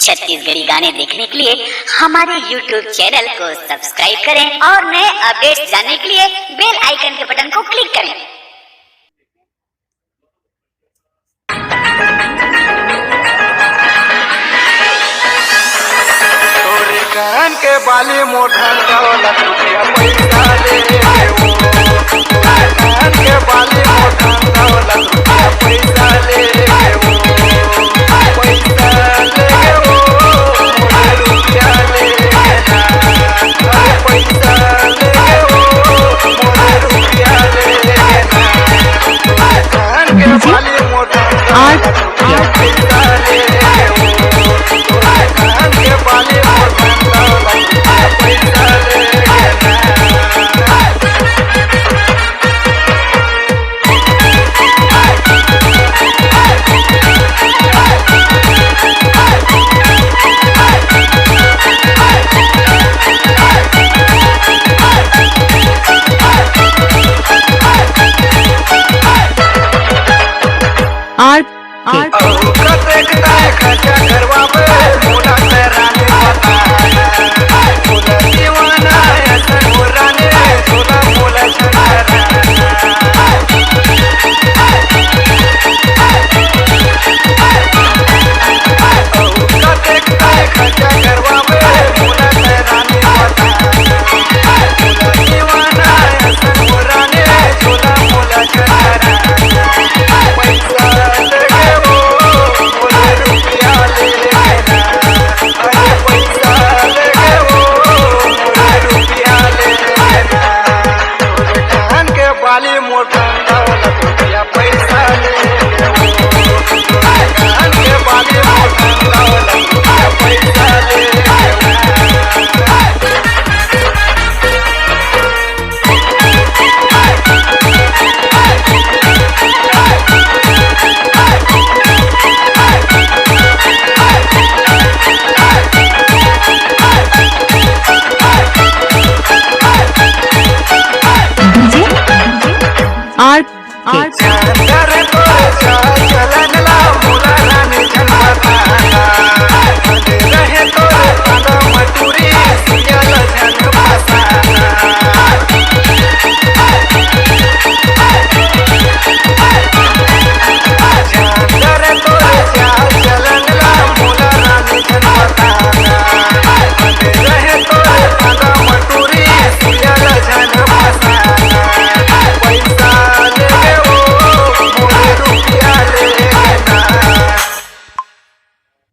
छत्तीसगढ़ी गाने देखने के लिए हमारे YouTube चैनल को सब्सक्राइब करें और नए अपडेट्स जानने के लिए बेल आइकन के बटन को क्लिक करें। कान के बाली मोठन दौलत रुपया पैसा ले कान के बाली मोठन दौलत रुपया पैसा ले